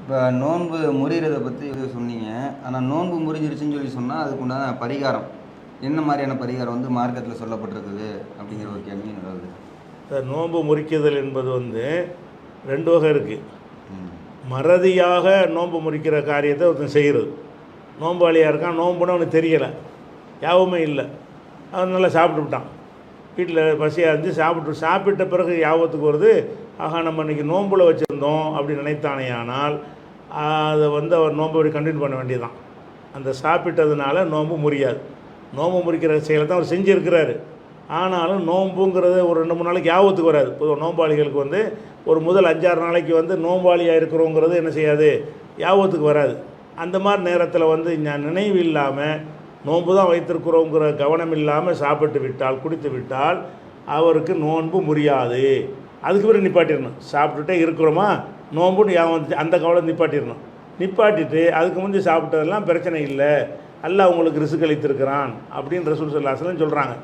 இப்போ நோன்பு முறிகிறத பற்றி சொன்னீங்க. ஆனால் நோன்பு முறிஞ்சிருச்சுன்னு சொன்னால் அதுக்கு உண்டான பரிகாரம் என்ன மாதிரியான பரிகாரம் மார்க்கத்தில் சொல்லப்பட்டிருக்குது அப்படிங்கிற ஒரு கேள்வி வருது. நோன்பு முறிக்குதல் என்பது ரெண்டு வகை இருக்குது. மறதியாக நோன்பு முறிக்கிற காரியத்தை ஒருத்தன் செய்கிறது. நோம்பாளியாக இருக்கான், நோன்புன்னு அவனுக்கு தெரியலை, யாவுமே இல்லை, அவன் நல்லா சாப்பிட்டுவிட்டான், வீட்டில் பசியாக இருந்துச்சு, சாப்பிட்ட பிறகு யாபத்துக்கு வருது, ஆகா நம்ம இன்றைக்கி நோம்பில் வச்சுருந்தோம் அப்படி நினைத்தானே. ஆனால் அதை அவர் நோன்பு அப்படி கண்டினியூ பண்ண வேண்டியதுதான். அந்த சாப்பிட்டதுனால நோன்பு முறியாது. நோன்பு முறிக்கிற செயலை தான் அவர் செஞ்சுருக்கிறாரு. ஆனாலும் நோன்புங்கிறது ஒரு 2-3 நாளைக்கு யாபத்துக்கு வராது. பொதுவாக நோம்பாளிகளுக்கு ஒரு முதல் 5-6 நாளைக்கு நோம்பாளியாக இருக்கிறோங்கிறது என்ன செய்யாது, யாபத்துக்கு வராது. அந்த மாதிரி நேரத்தில் நினைவு இல்லாமல் நோன்பு தான் வைத்திருக்கிறோங்கிற கவனம் இல்லாமல் சாப்பிட்டு விட்டால், குடித்து விட்டால் அவருக்கு நோன்பு முறியாது. அதுக்கு பிறகு நிப்பாட்டிடணும். சாப்பிட்டுட்டே இருக்கிறோமா, நோன்புன்னு வந்துச்சு, அந்த கவலை நிப்பாட்டிடணும். நிப்பாட்டிட்டு அதுக்கு முந்தைய சாப்பிட்டதெல்லாம் பிரச்சனை இல்லை, அல்லாஹ் உங்களுக்கு ரிசுக் அளித்திருக்கிறான் அப்படின்னு ரசூல் ஸல்லல்லாஹு அலைஹி வஸல்லம் சொல்கிறாங்க.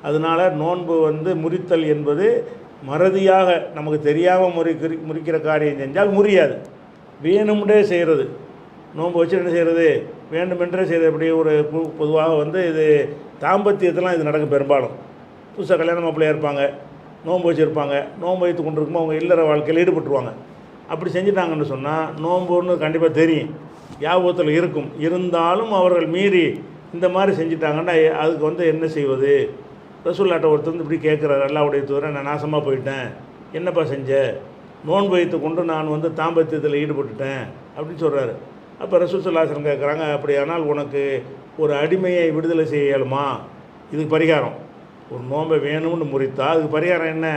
அதனால் நோன்பு முறித்தல் என்பது மறதியாக நமக்கு தெரியாமல் முறிக்கிற காரியம் செஞ்சால் முறியாது. வேணும்ன்றே செய்கிறது, நோன்பு வச்சு என்ன செய்கிறது, வேண்டுமென்றே செய்கிறது. எப்படி ஒரு பொதுவாக இது தாம்பத்தியத்தெல்லாம் இது நடக்கும். பெரும்பாலும் புதுசாக கல்யாணம் மாப்பிள்ளையாக இருப்பாங்க, நோன்பு வச்சுருப்பாங்க, நோன்பு வைத்து கொண்டிருக்கும்போது அவங்க இல்லற வாழ்க்கையில் ஈடுபட்டுருவாங்க. அப்படி செஞ்சிட்டாங்கன்னு சொன்னால் நோன்புன்னு கண்டிப்பாக தெரியும், யாபத்தில் இருக்கும். இருந்தாலும் அவர்கள் மீறி இந்த மாதிரி செஞ்சிட்டாங்கன்னா அதுக்கு என்ன செய்வது. ரசூலுல்லாஹ்ட்ட ஒருத்தர் இப்படி கேட்குறாரு, அல்லாஹ்வுடைய தூதரே நான் நாசமாக போயிட்டேன், என்னப்பா செஞ்ச, நோன்பு வைத்து கொண்டு நான் தாம்பத்தியத்தில் ஈடுபட்டுட்டேன் அப்படின்னு சொல்கிறாரு. அப்போ ரசூல் ஸல்லல்லாஹு அலைஹி வஸல்லம் கேட்குறாங்க, அப்படியானால் உனக்கு ஒரு அடிமையை விடுதலை செய்ய இயலுமா? இதுக்கு பரிகாரம். ஒரு நோன்பை வேணும்னு முறித்தா அதுக்கு பரிகாரம் என்ன?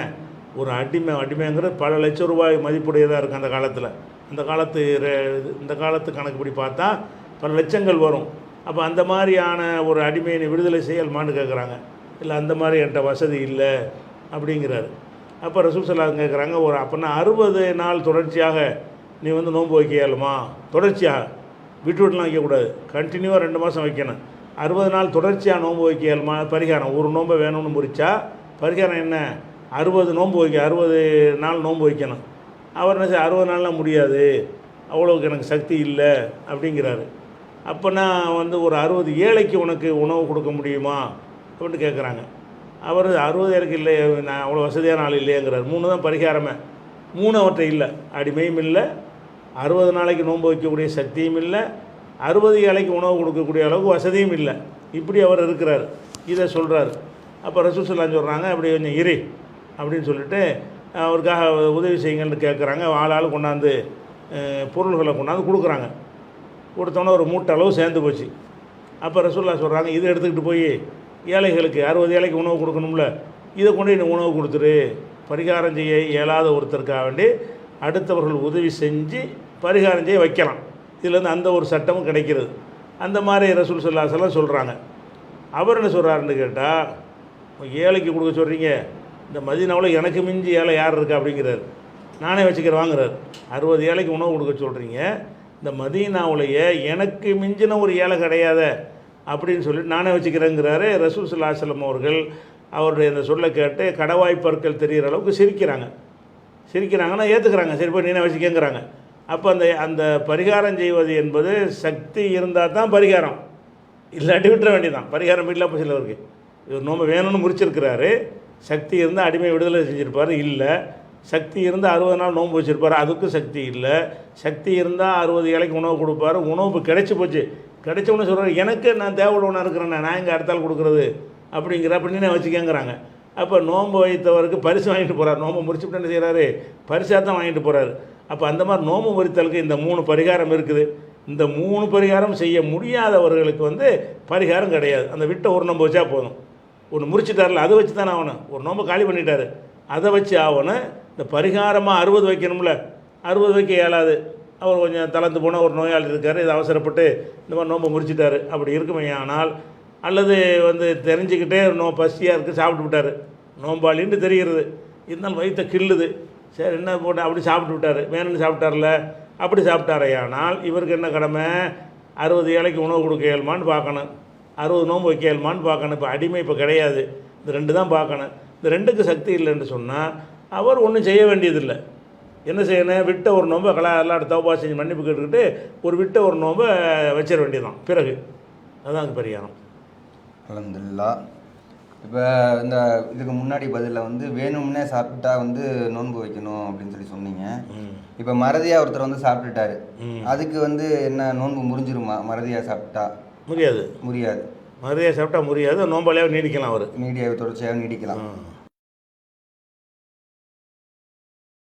ஒரு அடிமைங்கிறது பல லட்சம் ரூபாய் மதிப்புடையதாக இருக்குது அந்த காலத்தில். இந்த காலத்து கணக்குப்படி பார்த்தா பல லட்சங்கள் வரும். அப்போ அந்த மாதிரியான ஒரு அடிமையை விடுதலை செய்யலுமான்னு கேட்குறாங்க. இல்லை, அந்த மாதிரி என்கிட்ட வசதி இல்லை அப்படிங்கிறாரு. அப்போ ரசூல் ஸல்லல்லாஹு அலைஹி வஸல்லம் கேட்குறாங்க, அப்போனா 60 நாள் தொடர்ச்சியாக நீ நோன்பு வைக்க இயலுமா? தொடர்ச்சியாக விட்டுலாம் வைக்கக்கூடாது, கண்டினியூவாக 2 மாதம் வைக்கணும். 60 நாள் தொடர்ச்சியாக நோன்பு வைக்க இயலுமா? பரிகாரம். ஒரு நோன்பை வேணும்னு முறிச்சா பரிகாரம் என்ன? 60 நோன்பு வைக்க, 60 நாள் நோன்பு வைக்கணும். அவர் என்ன செய்ய, 60 நாள்லாம் முடியாது, அவ்வளோக்கு எனக்கு சக்தி இல்லை அப்படிங்கிறாரு. அப்போனா ஒரு 60 ஏழைக்கு உனக்கு உணவு கொடுக்க முடியுமா அப்படின்னு கேட்குறாங்க. அவர் 60 ஏழைக்கு இல்லை, நான் அவ்வளோ வசதியான ஆள் இல்லையேங்கிறார். 3 தான் பரிகாரமே. 3 அவற்றை இல்லை, அடிமையும் இல்லை, 60 நாளைக்கு நோன்பு வைக்கக்கூடிய சக்தியும் இல்லை, 60 ஏழைக்கு உணவு கொடுக்கக்கூடிய அளவுக்கு வசதியும் இல்லை. இப்படி அவர் இருக்கிறார். இதை சொல்கிறார். அப்போ ரசூல் ஸல்லல்லாஹு அலைஹி வஸல்லம் சொல்கிறாங்க, அப்படி கொஞ்சம் இரு அப்படின்னு சொல்லிட்டு அவருக்காக உதவி செய்யுங்கள்னு கேட்குறாங்க. ஆளாள் கொண்டாந்து பொருள்களை கொண்டாந்து கொடுக்குறாங்க. கொடுத்தோன்னே ஒரு மூட்டை அளவு சேர்ந்து போச்சு. அப்போ ரசூலுல்லாஹ் சொல்கிறாங்க, இதை எடுத்துக்கிட்டு போய் ஏழைகளுக்கு 60 ஏழைக்கு உணவு கொடுக்கணும்ல, இதை கொண்டு நீ உணவு கொடுத்துரு. பரிகாரம் செய்ய இயலாத ஒருத்தருக்காக வேண்டி அடுத்தவர்கள் உதவி செஞ்சு பரிகாரம் செய்ய வைக்கலாம். இதுலேருந்து அந்த ஒரு சட்டமும் கிடைக்கிறது. அந்த மாதிரி ரசூல் ஸல்லல்லாஹு அலைஹி வஸல்லம் சொல்கிறாங்க. அவர் என்ன சொல்கிறாருன்னு கேட்டால், ஏழைக்கு கொடுக்க சொல்கிறீங்க, இந்த மதீனாவில் எனக்கு மிஞ்சி ஏழை யார் இருக்கா அப்படிங்கிறார். நானே வச்சுக்கிறவாங்கிறார். 60 ஏழைக்கு உணவு கொடுக்க சொல்கிறீங்க, இந்த மதீனாவுலையே எனக்கு மிஞ்சின ஒரு ஏழை கிடையாத அப்படின்னு சொல்லிட்டு நானே வச்சுக்கிறேங்கிறாரு. ரசூல் ஸல்லல்லாஹு அலைஹி வஸல்லம் அவர்கள் அவருடைய இந்த சொல்லை கேட்டு கடவாய்ப்பற்கள் தெரிகிற அளவுக்கு சிரிக்கிறாங்கன்னா ஏற்றுக்கிறாங்க. சரி போய் நீனே வச்சுக்கங்கிறாங்க. அப்போ அந்த பரிகாரம் செய்வது என்பது சக்தி இருந்தால் தான் பரிகாரம், இல்லாட்டி விட்டுற வேண்டியதான். பரிகாரம் இல்லை. இப்போ சிலருக்கு இவர் நோம்பு வேணும்னு முறிச்சிருக்கிறாரு, சக்தி இருந்தால் அடிமை விடுதலை செஞ்சுருப்பார், இல்லை சக்தி இருந்தால் 60 நாள் நோன்பு வச்சுருப்பார், அதுக்கும் சக்தி இல்லை. சக்தி இருந்தால் 60 ஏழைக்கு உணவு கொடுப்பார், உணவு கிடைச்சி போச்சு, கிடைச்சவொன்னே சொல்கிறார், எனக்கு நான் தேவையுள்ளவனாக இருக்கிறேன், நான் எங்கள் அடுத்தால் கொடுக்குறது அப்படிங்கிற அப்படின்னு வச்சுக்கங்கிறாங்க. அப்போ நோன்பு வைத்தவருக்கு பரிசு வாங்கிட்டு போகிறார். நோன்பு முறிச்சுட்டு என்ன செய்கிறாரு, பரிசாக தான் வாங்கிட்டு போகிறாரு. அப்போ அந்த மாதிரி நோன்பு முறித்தலுக்கு இந்த 3 பரிகாரம் இருக்குது. இந்த 3 பரிகாரம் செய்ய முடியாதவர்களுக்கு பரிகாரம் கிடையாது. அந்த விட்ட ஒரு நோன்பு வச்சா போதும். ஒன்று முறிச்சிட்டார்ல, அதை வச்சு தானே ஆகணும். ஒரு நோன்பு காலி பண்ணிட்டார், அதை வச்சு ஆகணும். இந்த பரிகாரமாக 60 வைக்கணும்ல, 60 வைக்க இயலாது. அவர் கொஞ்சம் தளர்ந்து போனால் ஒரு நோயாளி இருக்கார், இதை அவசரப்பட்டு இந்த மாதிரி நோன்பை முறிச்சிட்டார், அப்படி இருக்குமே. ஆனால் அல்லது தெரிஞ்சுக்கிட்டே பசியாக இருக்குது சாப்பிட்டு விட்டார், நோம்பாளின்னு தெரிகிறது, இருந்தாலும் வயிற்ற கிள்ளுது, சரி என்ன போட்டு அப்படி சாப்பிட்டு விட்டார், வேணும்னு சாப்பிட்டார்ல, அப்படி சாப்பிட்டாரையானால் இவருக்கு என்ன கடமை, 60 ஏழைக்கு உணவு கொடுக்க இயலுமான்னு பார்க்கணும், 60 நோன்பு வைக்க இயலுமான்னு பார்க்கணும். இப்போ அடிமை இப்போ கிடையாது, இந்த 2 தான் பார்க்கணும். இந்த 2க்கு சக்தி இல்லைன்னு சொன்னால் அவர் ஒன்றும் செய்ய வேண்டியதில்லை. என்ன செய்யணும், விட்ட ஒரு நோம்பை எல்லாம் தௌபா செஞ்சு மன்னிப்பு கேட்டுக்கிட்டு ஒரு விட்ட ஒரு நோம்பை வச்சிட வேண்டியதான். பிறகு அதுதான் அது பரிகாரம். அல்ஹம்துலில்லாஹ். இப்போ இந்த இதுக்கு முன்னாடி பதிலில் வந்து வேணும்னே சாப்பிட்டா வந்து நோன்பு வைக்கணும் அப்படின்னு சொல்லி சொன்னீங்க. இப்போ மறதியாக ஒருத்தர் வந்து சாப்பிட்டுட்டாரு, அதுக்கு வந்து என்ன நோன்பு முறிஞ்சிருமா? மறதியாக சாப்பிட்டா முடியாது. முடியாது. மறதியாக சாப்பிட்டா முடியாது. நோம்பாளியாக நீடிக்கலாம். அவர் மீடியாவை தொடர்ச்சியாக நீடிக்கலாம்.